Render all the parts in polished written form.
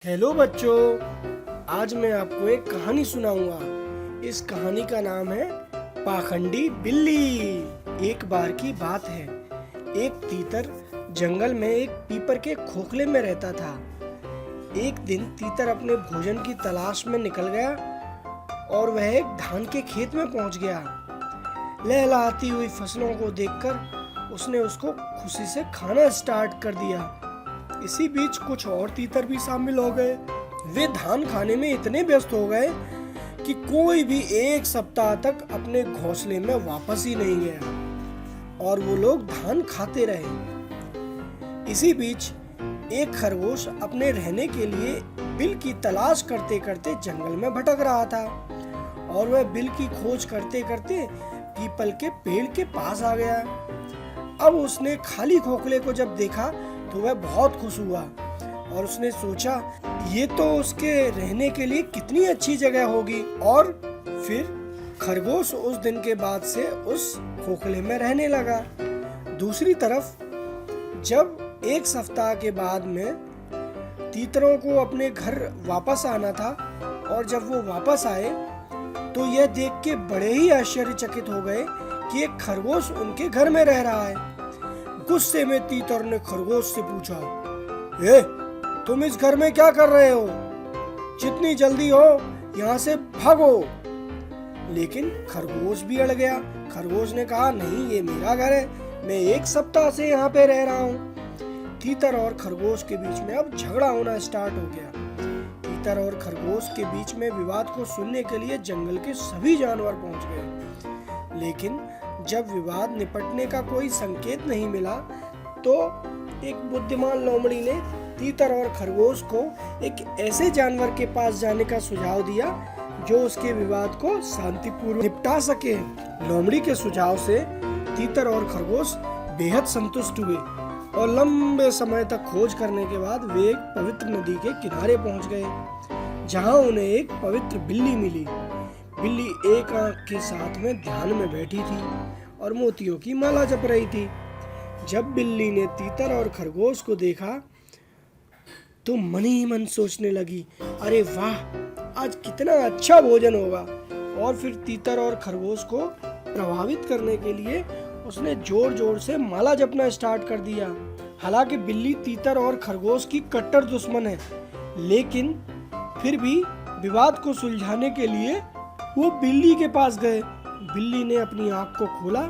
Hello बच्चों, आज मैं आपको एक कहानी सुनाऊंगा। इस कहानी का नाम है पाखंडी बिल्ली। एक बार की बात है, एक तीतर जंगल में एक पीपल के खोखले में रहता था। एक दिन तीतर अपने भोजन की तलाश में निकल गया और वह एक धान के खेत में पहुंच गया। लहलहाती हुई फसलों को देखकर उसने उसको खुशी से खाना स्टार्ट कर दिया। इसी बीच कुछ और तीतर भी शामिल हो गए। वे धान खाने में इतने व्यस्त हो गए कि कोई भी एक सप्ताह तक अपने घोंसले में वापस ही नहीं गया और वो लोग धान खाते रहे। इसी बीच एक खरगोश अपने रहने के लिए बिल की तलाश करते करते जंगल में भटक रहा था और वह बिल की खोज करते करते पीपल के पेड़ के पास आ गया। अब उसने खाली खोखले को जब देखा तो वह बहुत खुश हुआ और उसने सोचा ये तो उसके रहने के लिए कितनी अच्छी जगह होगी। और फिर खरगोश उस दिन के बाद से उस खोखले में रहने लगा। दूसरी तरफ जब एक सप्ताह के बाद में तीतरों को अपने घर वापस आना था और जब वो वापस आए तो यह देख के बड़े ही आश्चर्यचकित हो गए कि एक खरगोश उनके घर में रह रहा है। गुस्से में तीतर ने खरगोश से पूछा, तुम इस घर में क्या कर रहे हो? जितनी जल्दी हो यहाँ से भागो। लेकिन खरगोश भी अड़ गया। खरगोश ने कहा, नहीं, ये मेरा घर है, मैं एक सप्ताह से यहाँ पे रह रहा हूँ। तीतर और खरगोश के बीच में अब झगड़ा होना स्टार्ट हो गया। तीतर और खरगोश के बीच में विवाद को सुनने के लिए जंगल के सभी जानवर पहुंच गए। लेकिन जब विवाद निपटने का कोई संकेत नहीं मिला तो एक बुद्धिमान लोमड़ी ने तीतर और खरगोश को एक ऐसे जानवर के पास जाने का सुझाव दिया जो उसके विवाद को शांतिपूर्वक निपटा सके। लोमड़ी के सुझाव से तीतर और खरगोश बेहद संतुष्ट हुए और लंबे समय तक खोज करने के बाद वे एक पवित्र नदी के किनारे पहुंच गए जहां उन्हें एक पवित्र बिल्ली मिली। बिल्ली एक आंख के साथ में ध्यान में बैठी थी और मोतियों की माला जप रही थी। जब बिल्ली ने तीतर और खरगोश को देखा तो मन ही मन सोचने लगी, अरे वाह, आज कितना अच्छा भोजन होगा। और फिर तीतर और खरगोश को प्रभावित करने के लिए उसने जोर जोर से माला जपना स्टार्ट कर दिया। हालांकि बिल्ली तीतर और खरगोश की कट्टर दुश्मन है, लेकिन फिर भी विवाद को सुलझाने के लिए वो बिल्ली के पास गए। बिल्ली ने अपनी आंख को खोला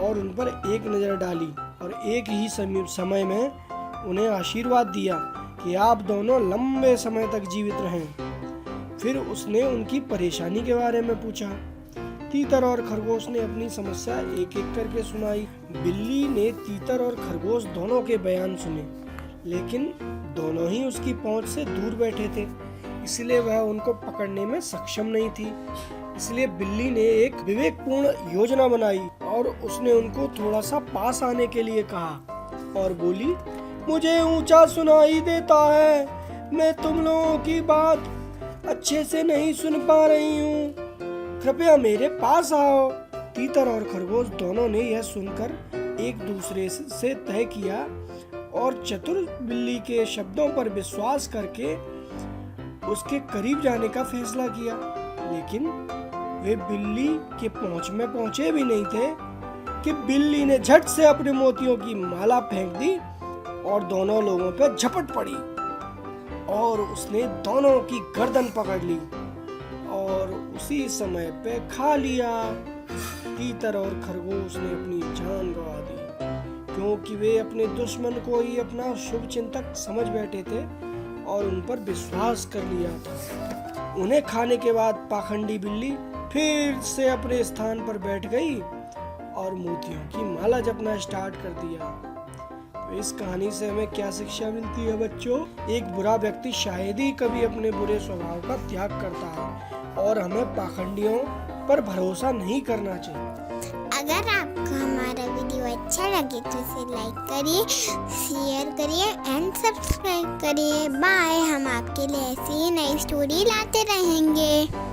और उन पर एक नजर डाली और एक ही समय में उन्हें आशीर्वाद दिया कि आप दोनों लंबे समय तक जीवित रहें। फिर उसने उनकी परेशानी के बारे में पूछा। तीतर और खरगोश ने अपनी समस्या एक एक करके सुनाई। बिल्ली ने तीतर और खरगोश दोनों के बयान सुने, लेकिन दोनों ही उसकी पहुंच से दूर बैठे थे, इसलिए वह उनको पकड़ने में सक्षम नहीं थी। इसलिए बिल्ली ने एक विवेकपूर्ण योजना बनाई और उसने उनको थोड़ा सा पास आने के लिए कहा और बोली, मुझे ऊंचा सुनाई देता है, मैं तुम लोगों की बात अच्छे से नहीं सुन पा रही हूँ, कृपया मेरे पास आओ। तीतर और खरगोश दोनों ने यह सुनकर एक दूसरे से तय किया और चतुर बिल्ली के शब्दों पर विश्वास करके उसके करीब जाने का फैसला किया। लेकिन वे बिल्ली के पहुंच में पहुंचे भी नहीं थे कि बिल्ली ने झट से अपने मोतियों की माला फेंक दी और दोनों लोगों पर झपट पड़ी और उसने दोनों की गर्दन पकड़ ली और उसी समय पे खा लिया। तीतर और खरगोश ने अपनी जान गंवा दी क्योंकि वे अपने दुश्मन को ही अपना शुभ चिंतक समझ बैठे थे और उन पर विश्वास कर लिया था। उन्हें खाने के बाद पाखंडी बिल्ली फिर से अपने स्थान पर बैठ गई और मोतियों की माला जपना स्टार्ट कर दिया। तो इस कहानी से हमें क्या शिक्षा मिलती है बच्चों? एक बुरा व्यक्ति शायद ही कभी अपने बुरे स्वभाव का त्याग करता है और हमें पाखंडियों पर भरोसा नहीं करना चाहिए। अगर आपको हमारा वीडियो अच्छा लगे तो इसे लाइक करिए, शेयर करिए एंड सब्सक्राइब करिए। बाय। हम आपके लिए ऐसी ही नई स्टोरी लाते रहेंगे।